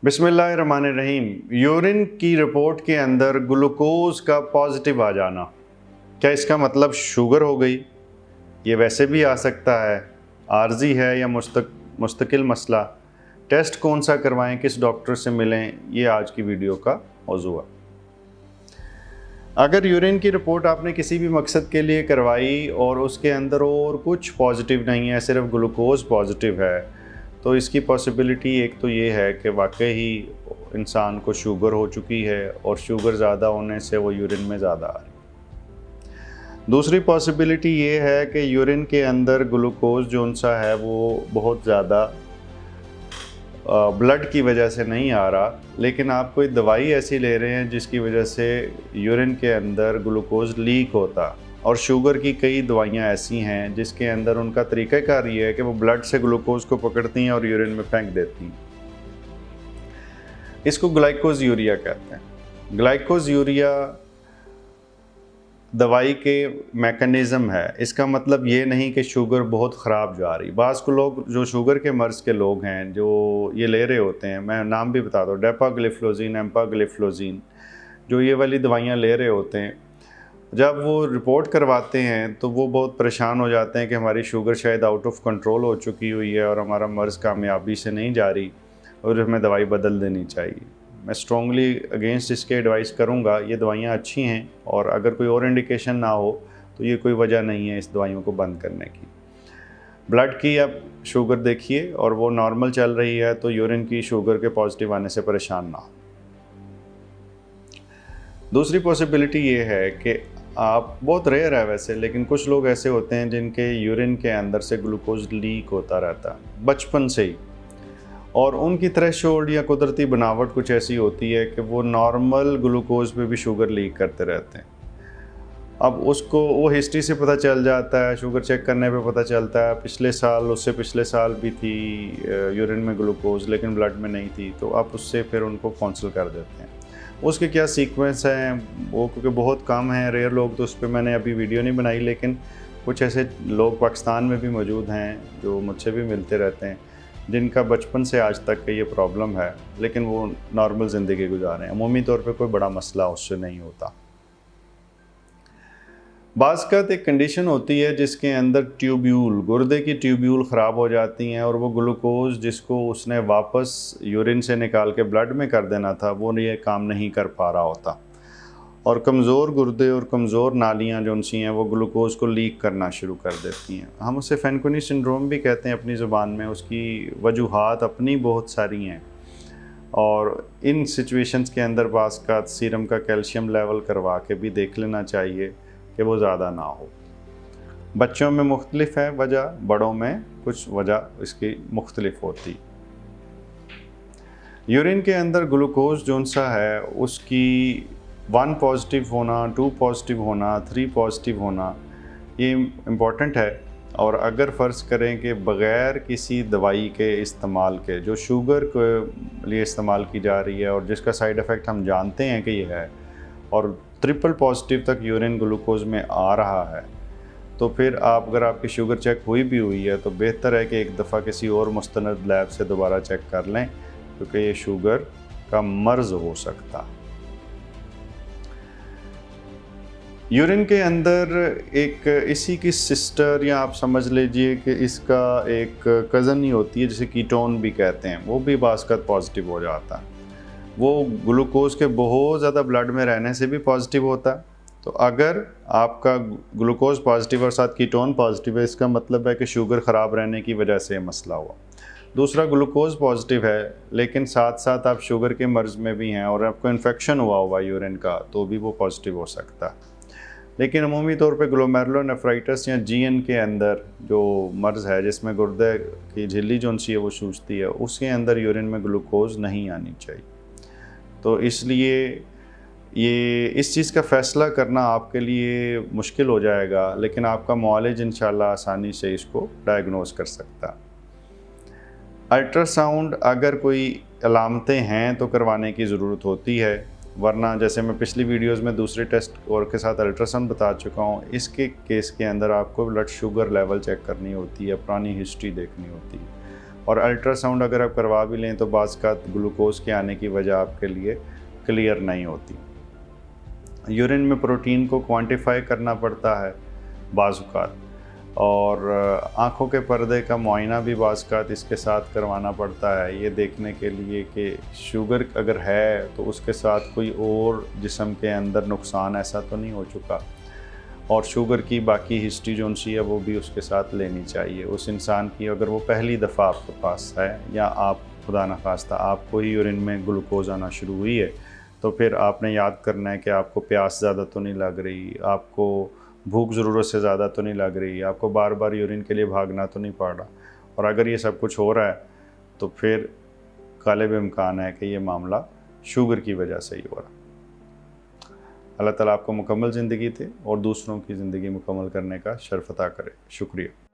बिस्मिल्लाहिर्रहमानिर्रहीम। यूरिन की रिपोर्ट के अंदर ग्लूकोज का पॉजिटिव आ जाना, क्या इसका मतलब शुगर हो गई? ये वैसे भी आ सकता है, आर्जी है या मुस्तकिल मसला। टेस्ट कौन सा करवाएं, किस डॉक्टर से मिलें, ये आज की वीडियो का मौजू है। अगर यूरिन की रिपोर्ट आपने किसी भी मकसद के लिए करवाई और उसके अंदर और कुछ पॉजिटिव नहीं है, सिर्फ ग्लूकोज पॉजिटिव है, तो इसकी पॉसिबिलिटी एक तो ये है कि वाकई ही इंसान को शुगर हो चुकी है और शुगर ज़्यादा होने से वो यूरिन में ज़्यादा आ रही है। दूसरी पॉसिबिलिटी ये है कि यूरिन के अंदर ग्लूकोज जो सा है वो बहुत ज़्यादा ब्लड की वजह से नहीं आ रहा, लेकिन आप कोई दवाई ऐसी ले रहे हैं जिसकी वजह से यूरिन के अंदर ग्लूकोज लीक होता। और शुगर की कई दवाइयाँ ऐसी हैं जिसके अंदर उनका तरीक़ाकार ये है कि वो ब्लड से ग्लूकोज को पकड़ती हैं और यूरिन में फेंक देती हैं। इसको ग्लाइकोज यूरिया कहते हैं। ग्लाइकोज यूरिया दवाई के मैकेनिज़्म है। इसका मतलब ये नहीं कि शुगर बहुत ख़राब जा रही। बाज़ को लोग जो शुगर के मर्ज़ के लोग हैं जो ये ले रहे होते हैं, मैं नाम भी बता दूँ, डेपाग्लिफ्लोज़िन, एम्पाग्लिफ्लोज़िन, जो ये वाली दवाइयाँ ले रहे होते हैं, जब वो रिपोर्ट करवाते हैं तो वो बहुत परेशान हो जाते हैं कि हमारी शुगर शायद आउट ऑफ कंट्रोल हो चुकी हुई है और हमारा मर्ज़ कामयाबी से नहीं जा रही और हमें दवाई बदल देनी चाहिए। मैं स्ट्रॉन्गली अगेंस्ट इसके एडवाइस करूँगा। ये दवाइयाँ अच्छी हैं और अगर कोई और इंडिकेशन ना हो तो ये कोई वजह नहीं है इस दवाइयों को बंद करने की। ब्लड की आप शुगर देखिए और वो नॉर्मल चल रही है तो यूरिन की शुगर के पॉजिटिव आने से परेशान ना हो। दूसरी पॉसिबिलिटी ये है कि आप, बहुत रेयर है वैसे, लेकिन कुछ लोग ऐसे होते हैं जिनके यूरिन के अंदर से ग्लूकोज लीक होता रहता है बचपन से ही, और उनकी थ्रेशोल्ड या कुदरती बनावट कुछ ऐसी होती है कि वो नॉर्मल ग्लूकोज पे भी शुगर लीक करते रहते हैं। अब उसको वो हिस्ट्री से पता चल जाता है, शुगर चेक करने पे पता चलता है पिछले साल, उससे पिछले साल भी थी यूरिन में ग्लूकोज लेकिन ब्लड में नहीं थी, तो आप उससे फिर उनको काउंसिल कर देते हैं। उसके क्या सीक्वेंस हैं वो, क्योंकि बहुत कम हैं, रेयर लोग, तो उस पर मैंने अभी वीडियो नहीं बनाई, लेकिन कुछ ऐसे लोग पाकिस्तान में भी मौजूद हैं जो मुझसे भी मिलते रहते हैं जिनका बचपन से आज तक का ये प्रॉब्लम है, लेकिन वो नॉर्मल ज़िंदगी गुजार रहे हैं। अमूमी तौर पे कोई बड़ा मसला उससे नहीं होता। बाज़ एक कंडीशन होती है जिसके अंदर ट्यूब्यूल, गुर्दे की ट्यूब्यूल ख़राब हो जाती हैं और वो ग्लूकोज जिसको उसने वापस यूरिन से निकाल के ब्लड में कर देना था वो ये काम नहीं कर पा रहा होता, और कमज़ोर गुर्दे और कमज़ोर नालियाँ जो उनसी हैं वो ग्लूकोज को लीक करना शुरू कर देती हैं। हम उसे फैनकुनी सिंड्रोम भी कहते हैं अपनी ज़ुबान में। उसकी वजूहात अपनी बहुत सारी हैं और इन सिचुएशंस के अंदर बाज़ का सीरम का कैल्शियम लेवल करवा के भी देख लेना चाहिए कि वो ज़्यादा ना हो। बच्चों में मुख्तलिफ है वजह, बड़ों में कुछ वजह इसकी मुख्तलिफ होती। यूरिन के अंदर ग्लूकोज जो सा है उसकी 1 पॉजिटिव होना, 2 पॉजिटिव होना, 3 पॉजिटिव होना, ये इम्पॉर्टेंट है। और अगर फ़र्ज़ करें कि बग़ैर किसी दवाई के इस्तेमाल के जो शुगर के लिए इस्तेमाल की जा रही है और जिसका साइड इफ़ेक्ट हम जानते हैं कि ये है, और ट्रिपल पॉजिटिव तक यूरिन ग्लूकोज में आ रहा है, तो फिर आप, अगर आपकी शुगर चेक हुई है तो बेहतर है कि एक दफ़ा किसी और मुस्तनद लैब से दोबारा चेक कर लें, क्योंकि ये शुगर का मर्ज़ हो सकता। यूरिन के अंदर एक इसी की सिस्टर, या आप समझ लीजिए कि इसका एक कज़न ही होती है जिसे कीटोन भी कहते हैं, वो भी बाज़ पॉजिटिव हो जाता है। वो ग्लूकोज के बहुत ज़्यादा ब्लड में रहने से भी पॉजिटिव होता है। तो अगर आपका ग्लूकोज पॉजिटिव और साथ कीटोन पॉजिटिव है, इसका मतलब है कि शुगर ख़राब रहने की वजह से मसला हुआ। दूसरा, ग्लूकोज पॉजिटिव है लेकिन साथ साथ आप शुगर के मर्ज़ में भी हैं और आपको इन्फेक्शन हुआ यूरिन का, तो भी वो पॉजिटिव हो सकता है। लेकिन अमूमी तौर पे ग्लोमेरुलोनेफ्राइटिस या जीएन के अंदर जो मर्ज़ है जिसमें गुर्दे की झिल्ली जो सी है वो सूजती है, उसके अंदर यूरिन में ग्लूकोज नहीं आनी चाहिए। तो इसलिए ये इस चीज़ का फ़ैसला करना आपके लिए मुश्किल हो जाएगा, लेकिन आपका मुआलिज इंशाल्लाह आसानी से इसको डायग्नोज़ कर सकता है। अल्ट्रासाउंड अगर कोई अलामतें हैं तो करवाने की ज़रूरत होती है, वरना जैसे मैं पिछली वीडियोस में दूसरे टेस्ट और के साथ अल्ट्रासाउंड बता चुका हूँ, इसके केस के अंदर आपको ब्लड शुगर लेवल चेक करनी होती है, पुरानी हिस्ट्री देखनी होती है। और अल्ट्रासाउंड अगर आप करवा भी लें तो बाज़ का ग्लूकोज के आने की वजह आपके लिए क्लियर नहीं होती। यूरिन में प्रोटीन को क्वांटिफाई करना पड़ता है बाज़ात, और आँखों के पर्दे का मुआयना भी बाज़ात इसके साथ करवाना पड़ता है, ये देखने के लिए कि शुगर अगर है तो उसके साथ कोई और जिस्म के अंदर नुकसान ऐसा तो नहीं हो चुका, और शुगर की बाकी हिस्ट्री जो उनसी है वो भी उसके साथ लेनी चाहिए उस इंसान की। अगर वो पहली दफ़ा आपके पास है या आप खुदा न खास्ता आपको ही यूरिन में ग्लूकोज आना शुरू हुई है, तो फिर आपने याद करना है कि आपको प्यास ज़्यादा तो नहीं लग रही, आपको भूख ज़रूरत से ज़्यादा तो नहीं लग रही, आपको बार बार यूरिन के लिए भागना तो नहीं पड़ रहा। और अगर ये सब कुछ हो रहा है तो फिर गालिब इम्कान है कि ये मामला शुगर की वजह से ही हो रहा। अल्लाह ताला आपको मुकम्मल ज़िंदगी दे और दूसरों की ज़िंदगी मुकम्मल करने का शर्फ अता करे। शुक्रिया।